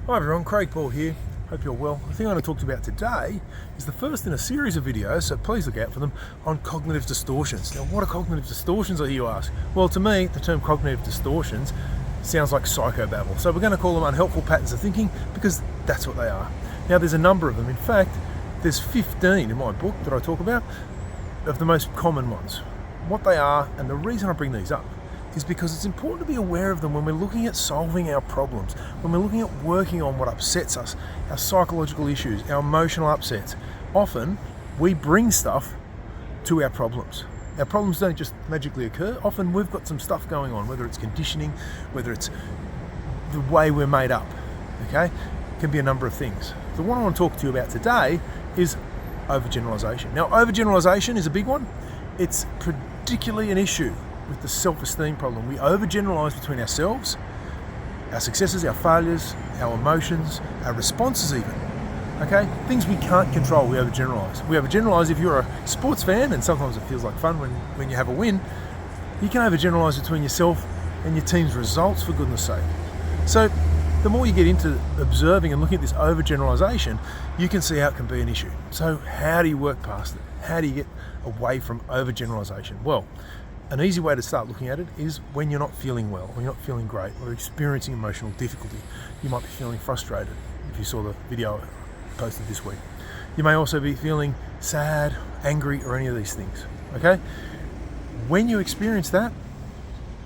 Hi everyone, Craig Paul here. Hope you're well. The thing I'm going to talk to you about today is the first in a series of videos, so please look out for them, on cognitive distortions. Now, what are cognitive distortions, I hear you ask? Well, to me, the term cognitive distortions sounds like psychobabble. So we're going to call them unhelpful patterns of thinking because that's what they are. Now, there's a number of them. In fact, there's 15 in my book that I talk about of the most common ones. What they are, and the reason I bring these up is because it's important to be aware of them when we're looking at solving our problems, when we're looking at working on what upsets us, our psychological issues, our emotional upsets. Often we bring stuff to our problems. Our problems don't just magically occur. Often we've got some stuff going on, whether it's conditioning, whether it's the way we're made up, okay? It can be a number of things. The one I want to talk to you about today is overgeneralisation. Now, overgeneralisation is a big one. It's particularly an issue with the self-esteem problem. We overgeneralise between ourselves, our successes, our failures, our emotions, our responses even. Okay? Things we can't control, we overgeneralise. We overgeneralise if you're a sports fan, and sometimes it feels like fun when you have a win. You can overgeneralise between yourself and your team's results, for goodness sake. So the more you get into observing and looking at this overgeneralisation, you can see how it can be an issue. So how do you work past it? How do you get away from overgeneralisation? Well, an easy way to start looking at it is when you're not feeling well, when you're not feeling great, or experiencing emotional difficulty. You might be feeling frustrated if you saw the video I posted this week. You may also be feeling sad, angry, or any of these things, okay? When you experience that,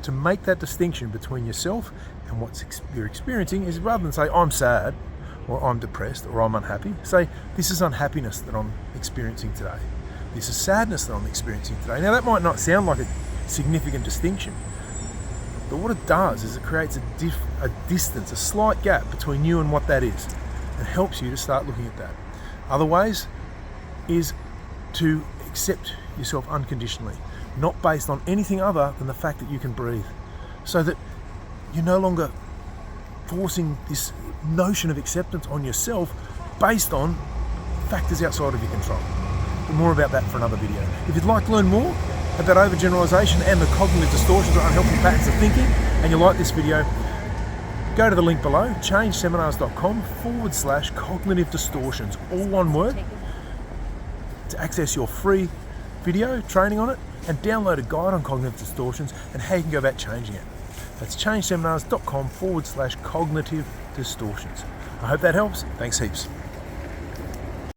to make that distinction between yourself and what you're experiencing is, rather than say, I'm sad, or I'm depressed, or I'm unhappy, say, this is unhappiness that I'm experiencing today. This is sadness that I'm experiencing today. Now, that might not sound like a significant distinction, but what it does is it creates a distance, a slight gap between you and what that is, and helps you to start looking at that. Other ways is to accept yourself unconditionally, not based on anything other than the fact that you can breathe, so that you're no longer forcing this notion of acceptance on yourself based on factors outside of your control. But more about that for another video. If you'd like to learn more about overgeneralisation and the cognitive distortions or unhelpful patterns of thinking, and you like this video, go to the link below, changeseminars.com/cognitive distortions, all one word, to access your free video training on it and download a guide on cognitive distortions and how you can go about changing it. That's changeseminars.com/cognitive distortions. I hope that helps. Thanks heaps.